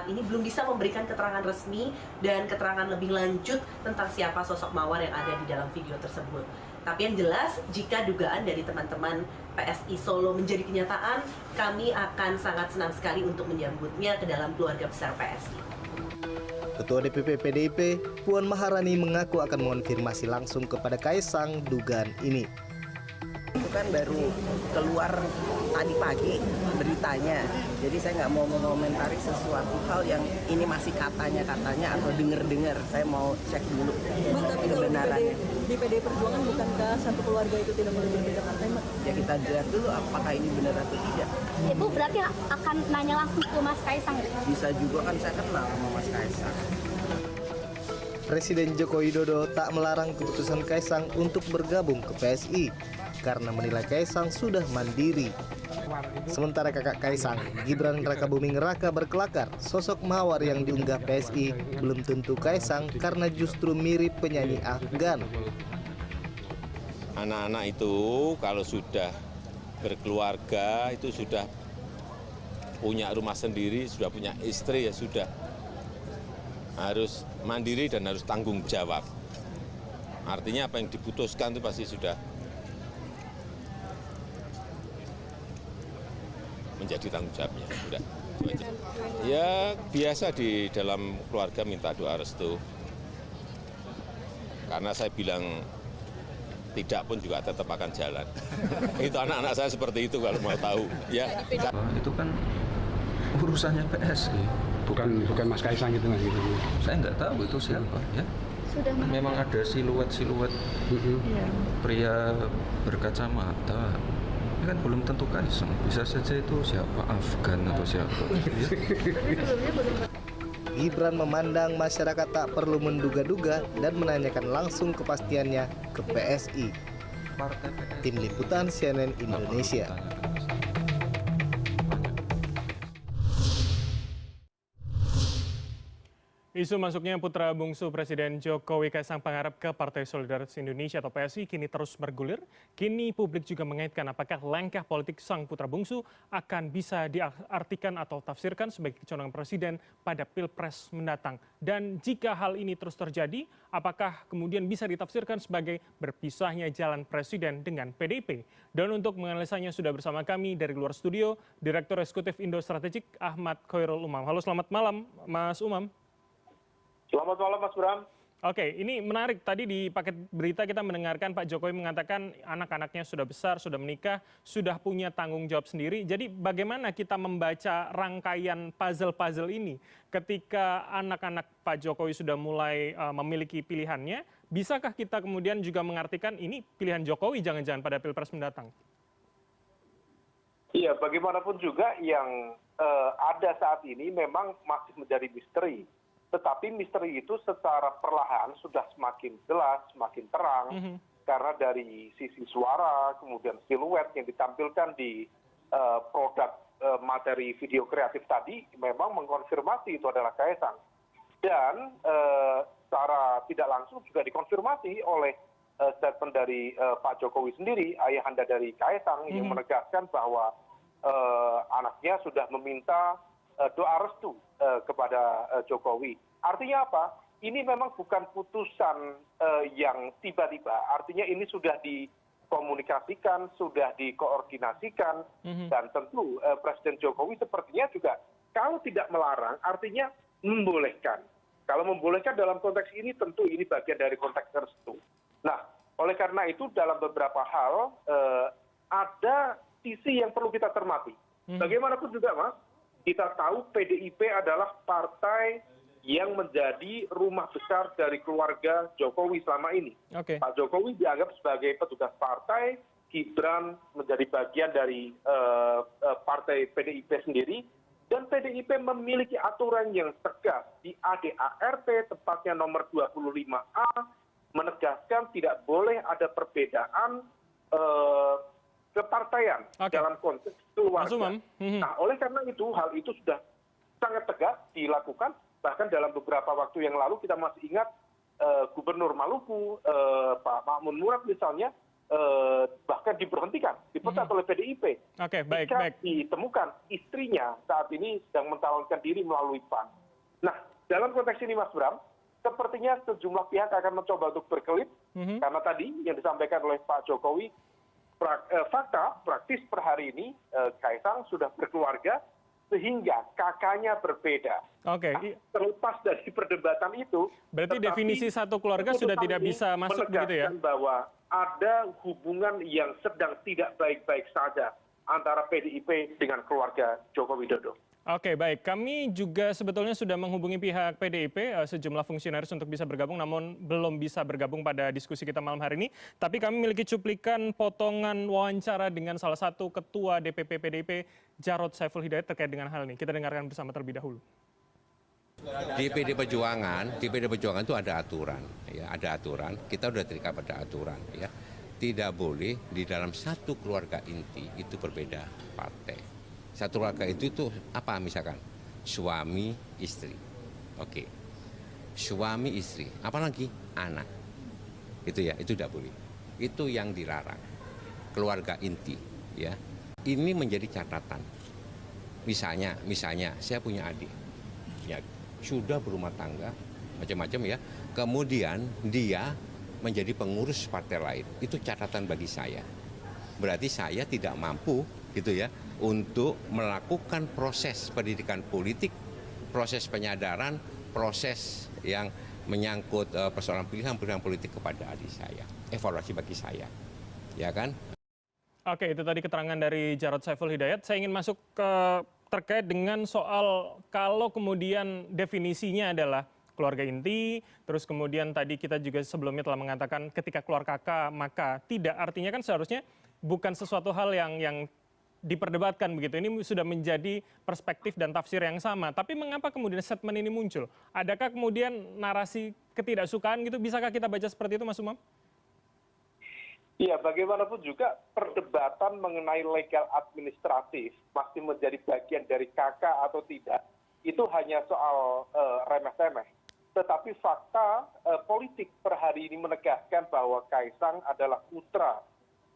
saat ini belum bisa memberikan keterangan resmi dan keterangan lebih lanjut tentang siapa sosok Mawar yang ada di dalam video tersebut. Tapi yang jelas, jika dugaan dari teman-teman PSI Solo menjadi kenyataan, kami akan sangat senang sekali untuk menyambutnya ke dalam keluarga besar PSI. Ketua DPP PDIP, Puan Maharani mengaku akan mengonfirmasi langsung kepada Kaisang dugaan ini. Itu kan baru keluar tadi pagi beritanya, jadi saya nggak mau mengomentari sesuatu hal yang ini masih katanya atau dengar. Saya mau cek dulu kebenarannya. Di PD Perjuangan bukankah satu keluarga itu tidak boleh berbeda partai, Mbak? Ya kita lihat dulu apakah ini benar atau tidak. Ibu berarti akan nanya langsung ke Mas Kaisang? Bisa juga kan saya kenal sama Mas Kaisang. Presiden Joko Widodo tak melarang keputusan Kaisang untuk bergabung ke PSI karena menilai Kaisang sudah mandiri. Sementara kakak Kaisang, Gibran Rakabuming Raka berkelakar, sosok Mawar yang diunggah PSI belum tentu Kaisang karena justru mirip penyanyi Afgan. Anak-anak itu kalau sudah berkeluarga, itu sudah punya rumah sendiri, sudah punya istri, ya sudah harus mandiri dan harus tanggung jawab. Artinya apa yang diputuskan itu pasti sudah menjadi tanggung jawabnya. Udah. Ya biasa di dalam keluarga minta doa restu. Karena saya bilang tidak pun juga tetap akan jalan. Itu anak-anak saya seperti itu kalau mau tahu. Ya. Itu kan urusannya PSI. Bukan Mas Kaisang gitu Mas gitu. Saya nggak tahu itu siapa ya. Sudah memang ada siluet pria berkacamata. Ini kan belum tentu Kaisang. Bisa saja itu siapa, Afgan atau siapa. Gibran memandang masyarakat tak perlu menduga-duga dan menanyakan langsung kepastiannya ke PSI. Tim Liputan CNN Indonesia. Isu masuknya putra bungsu Presiden Jokowi Kaisang Pangarep ke Partai Solidaritas Indonesia atau PSI kini terus bergulir. Kini publik juga mengaitkan apakah langkah politik sang putra bungsu akan bisa diartikan atau tafsirkan sebagai kecolongan Presiden pada Pilpres mendatang. Dan jika hal ini terus terjadi, apakah kemudian bisa ditafsirkan sebagai berpisahnya jalan Presiden dengan PDIP? Dan untuk menganalisanya sudah bersama kami dari luar studio, Direktur Eksekutif Indo Strategik Ahmad Khairul Umam. Halo, selamat malam Mas Umam. Selamat malam Mas Bram. Oke, ini menarik. Tadi di paket berita kita mendengarkan Pak Jokowi mengatakan anak-anaknya sudah besar, sudah menikah, sudah punya tanggung jawab sendiri. Jadi bagaimana kita membaca rangkaian puzzle-puzzle ini ketika anak-anak Pak Jokowi sudah mulai memiliki pilihannya, bisakah kita kemudian juga mengartikan ini pilihan Jokowi jangan-jangan pada Pilpres mendatang? Iya, bagaimanapun juga yang ada saat ini memang masih menjadi misteri. Tetapi misteri itu secara perlahan sudah semakin jelas, semakin terang, karena dari sisi suara, kemudian siluet yang ditampilkan di produk materi video kreatif tadi, memang mengkonfirmasi itu adalah Kaisang. Dan secara tidak langsung juga dikonfirmasi oleh statement dari Pak Jokowi sendiri, ayahanda dari Kaisang, yang menegaskan bahwa anaknya sudah meminta doa restu kepada Jokowi. Artinya apa? Ini memang bukan putusan yang tiba-tiba. Artinya ini sudah dikomunikasikan, sudah dikoordinasikan, dan tentu Presiden Jokowi sepertinya juga kalau tidak melarang, artinya membolehkan. Kalau membolehkan dalam konteks ini tentu ini bagian dari konteks restu. Nah, oleh karena itu dalam beberapa hal ada sisi yang perlu kita cermati. Bagaimanapun juga Mas, kita tahu PDIP adalah partai yang menjadi rumah besar dari keluarga Jokowi selama ini. Pak Jokowi dianggap sebagai petugas partai, Gibran menjadi bagian dari partai PDIP sendiri, dan PDIP memiliki aturan yang tegas di ADART, tepatnya nomor 25A, menegaskan tidak boleh ada perbedaan kepartaian dalam konteks keluarga. Nah, oleh karena itu, hal itu sudah sangat tegas dilakukan. Bahkan dalam beberapa waktu yang lalu kita masih ingat Gubernur Maluku, Pak Makmun Murad misalnya, bahkan diberhentikan, dipecat oleh PDIP. Oke, baik, Jika baik. ditemukan istrinya saat ini sedang mencalonkan diri melalui PAN. Nah, dalam konteks ini Mas Bram, sepertinya sejumlah pihak akan mencoba untuk berkelit, karena tadi yang disampaikan oleh Pak Jokowi, fakta praktis per hari ini Kaisang sudah berkeluarga, sehingga kakaknya berbeda. Oke. Nah, terlepas dari perdebatan itu, Berarti tetapi definisi satu keluarga sudah keputusan tidak ini bisa masuk begitu ya? menegaskan bahwa ada hubungan yang sedang tidak baik-baik saja antara PDIP dengan keluarga Joko Widodo. Oke, baik. Kami juga sebetulnya sudah menghubungi pihak PDIP, sejumlah fungsionaris untuk bisa bergabung, namun belum bisa bergabung pada diskusi kita malam hari ini. Tapi kami memiliki cuplikan potongan wawancara dengan salah satu ketua DPP PDIP, Jarod Saiful Hidayat, terkait dengan hal ini. Kita dengarkan bersama terlebih dahulu. Di PD Perjuangan itu ada aturan, ya, ada aturan. Kita sudah terikat pada aturan, ya. Tidak boleh di dalam satu keluarga inti itu berbeda partai. Satu keluarga itu apa misalkan? Suami, istri. Oke. Suami, istri. Apalagi anak. Itu ya, itu tidak boleh. Itu yang dilarang. Keluarga inti, ya. Ini menjadi catatan. Misalnya saya punya adik. Ya, sudah berumah tangga, macam-macam ya. Kemudian dia menjadi pengurus partai lain. Itu catatan bagi saya. Berarti saya tidak mampu gitu ya untuk melakukan proses pendidikan politik, proses penyadaran, proses yang menyangkut persoalan pilihan politik kepada adik saya. Evaluasi bagi saya. Ya kan? Oke, itu tadi keterangan dari Jarod Saiful Hidayat. Saya ingin masuk ke terkait dengan soal kalau kemudian definisinya adalah keluarga inti, terus kemudian tadi kita juga sebelumnya telah mengatakan ketika keluar kakak maka tidak, artinya kan seharusnya bukan sesuatu hal yang diperdebatkan begitu. Ini sudah menjadi perspektif dan tafsir yang sama. Tapi mengapa kemudian statement ini muncul? Adakah kemudian narasi ketidaksukaan gitu? Bisakah kita baca seperti itu, Mas Umam? Iya, bagaimanapun juga perdebatan mengenai legal administratif masih menjadi bagian dari kakak atau tidak, itu hanya soal remeh-temeh. Tetapi fakta politik per hari ini menegaskan bahwa Kaisang adalah putra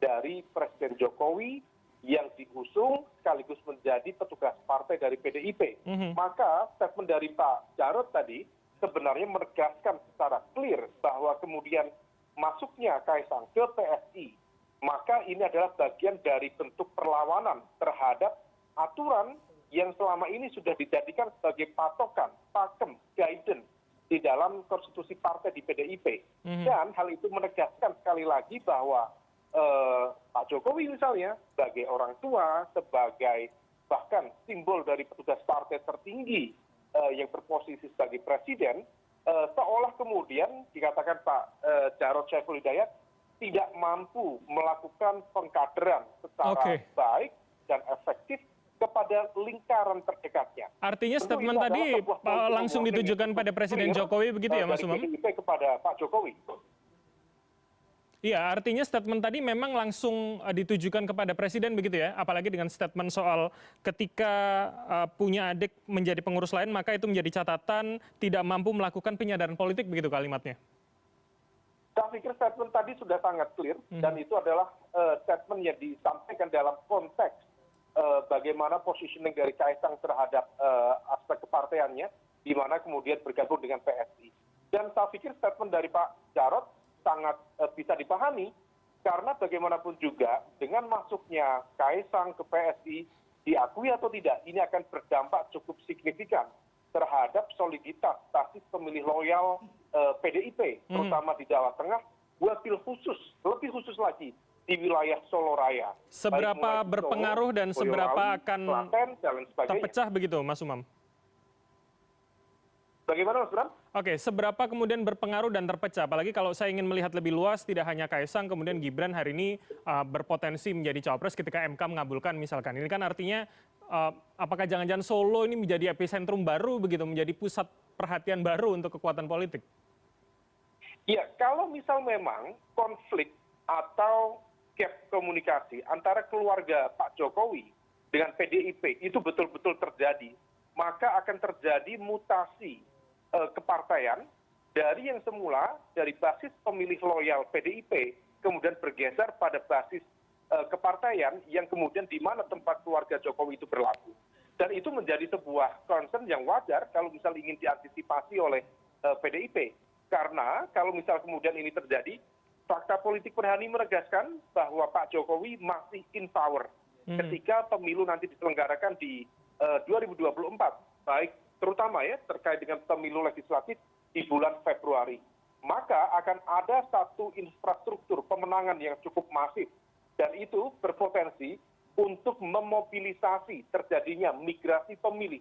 dari Presiden Jokowi yang diusung sekaligus menjadi petugas partai dari PDIP. Maka statement dari Pak Jarod tadi sebenarnya menegaskan secara clear bahwa kemudian masuknya Kaisang ke PSI, maka ini adalah bagian dari bentuk perlawanan terhadap aturan yang selama ini sudah dijadikan sebagai patokan, pakem, guidance di dalam konstitusi partai di PDIP. Dan hal itu menegaskan sekali lagi bahwa Pak Jokowi misalnya sebagai orang tua, sebagai bahkan simbol dari petugas partai tertinggi yang berposisi sebagai presiden, seolah kemudian dikatakan Pak Jarod Saiful Hidayat tidak mampu melakukan pengkaderan secara baik dan efektif kepada lingkaran terdekatnya. Artinya statement tadi langsung ditujukan pada Presiden Jokowi begitu ya, Mas Umam? Dari PDIP kepada Pak Jokowi. Iya, artinya statement tadi memang langsung ditujukan kepada Presiden begitu ya? Apalagi dengan statement soal ketika punya adik menjadi pengurus lain, maka itu menjadi catatan tidak mampu melakukan penyadaran politik begitu kalimatnya? Saya pikir statement tadi sudah sangat clear, dan itu adalah statement yang disampaikan dalam konteks bagaimana positioning dari Kaisang terhadap aspek kepartaiannya, di mana kemudian bergabung dengan PSI. Dan saya pikir statement dari Pak Jarod sangat bisa dipahami, karena bagaimanapun juga dengan masuknya Kaisang ke PSI, diakui atau tidak, ini akan berdampak cukup signifikan terhadap soliditas basis pemilih loyal PDIP, terutama di Jawa Tengah, wabil khusus, lebih khusus lagi di wilayah Solo Raya. Seberapa berpengaruh dan seberapa akan terpecah begitu, Mas Umam? Bagaimana Mas Bram? Oke, seberapa kemudian berpengaruh dan terpecah? Apalagi kalau saya ingin melihat lebih luas, tidak hanya Kaisang, kemudian Gibran hari ini berpotensi menjadi cawapres ketika MK mengabulkan misalkan. Ini kan artinya apakah jangan-jangan Solo ini menjadi epicentrum baru begitu, menjadi pusat perhatian baru untuk kekuatan politik? Ya, kalau misal memang konflik atau gap komunikasi antara keluarga Pak Jokowi dengan PDIP itu betul-betul terjadi, maka akan terjadi mutasi kepartaian dari yang semula dari basis pemilih loyal PDIP kemudian bergeser pada basis kepartaian yang kemudian di mana tempat keluarga Jokowi itu berlaku. Dan itu menjadi sebuah concern yang wajar kalau misal ingin diantisipasi oleh PDIP. Karena kalau misal kemudian ini terjadi, fakta politik per hari menegaskan bahwa Pak Jokowi masih in power ketika pemilu nanti diselenggarakan di 2024. Baik terutama ya terkait dengan pemilu legislatif di bulan Februari. Maka akan ada satu infrastruktur pemenangan yang cukup masif. Dan itu berpotensi untuk memobilisasi terjadinya migrasi pemilih,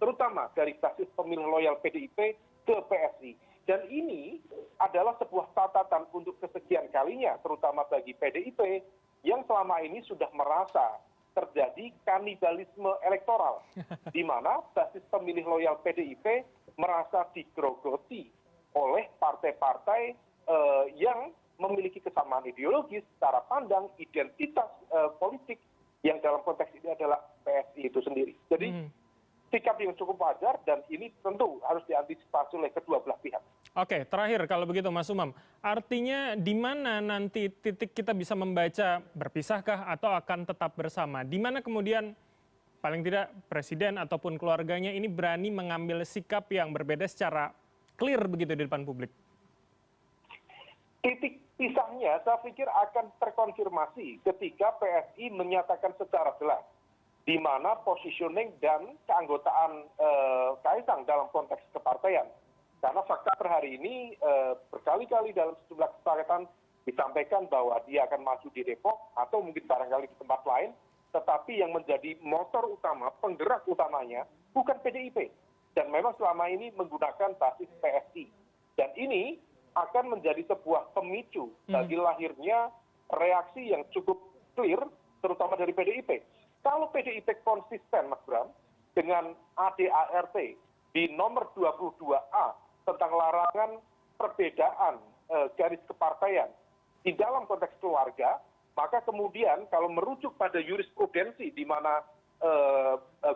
terutama dari basis pemilih loyal PDIP ke PSI. Dan ini adalah sebuah catatan untuk kesekian kalinya, terutama bagi PDIP yang selama ini sudah merasa terjadi kanibalisme elektoral, di mana basis pemilih loyal PDIP merasa digrogoti oleh partai-partai yang memiliki kesamaan ideologis, cara pandang, identitas politik, yang dalam konteks ini adalah PSI itu sendiri. Jadi sikap yang cukup wajar dan ini tentu harus diantisipasi oleh kedua belah pihak. Oke, terakhir kalau begitu Mas Umam, artinya di mana nanti titik kita bisa membaca berpisahkah atau akan tetap bersama? Di mana kemudian paling tidak presiden ataupun keluarganya ini berani mengambil sikap yang berbeda secara clear begitu di depan publik? Titik pisahnya saya pikir akan terkonfirmasi ketika PSI menyatakan secara jelas di mana positioning dan keanggotaan Kaisang dalam konteks kepartaian. Karena fakta per hari ini berkali-kali dalam sejumlah kesepakatan disampaikan bahwa dia akan maju di Depok atau mungkin barangkali di tempat lain, tetapi yang menjadi motor utama, penggerak utamanya bukan PDIP. Dan memang selama ini menggunakan basis PSI. Dan ini akan menjadi sebuah pemicu bagi lahirnya reaksi yang cukup clear, terutama dari PDIP. Kalau PDIP konsisten, Mas Bram, dengan ADART di nomor 22A tentang larangan perbedaan garis kepartaian di dalam konteks keluarga, maka kemudian kalau merujuk pada jurisprudensi di mana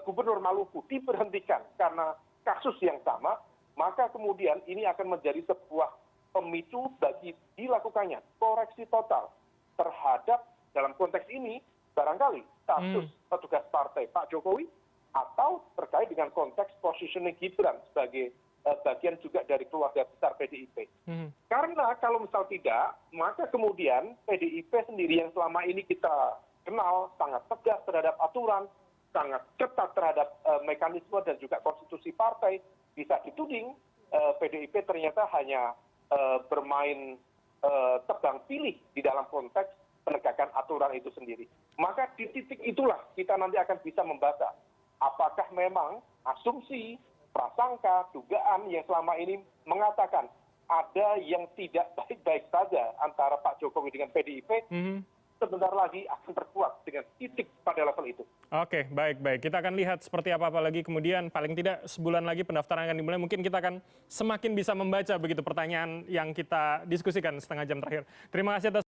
Gubernur Maluku diberhentikan karena kasus yang sama, maka kemudian ini akan menjadi sebuah pemicu bagi dilakukannya koreksi total terhadap dalam konteks ini barangkali status petugas partai Pak Jokowi atau terkait dengan konteks positioning Gibran sebagai bagian juga dari keluarga besar PDIP. Karena kalau misal tidak, maka kemudian PDIP sendiri yang selama ini kita kenal sangat tegas terhadap aturan, sangat ketat terhadap mekanisme dan juga konstitusi partai, bisa dituding PDIP ternyata hanya bermain tebang pilih di dalam konteks penegakan aturan itu sendiri. Maka di titik itulah kita nanti akan bisa membaca apakah memang asumsi, prasangka, dugaan yang selama ini mengatakan ada yang tidak baik-baik saja antara Pak Jokowi dengan PDIP, sebentar lagi akan terkuat dengan titik pada level itu. Oke, baik-baik. Kita akan lihat seperti apa lagi kemudian paling tidak sebulan lagi pendaftaran akan dimulai. Mungkin kita akan semakin bisa membaca begitu pertanyaan yang kita diskusikan setengah jam terakhir. Terima kasih atas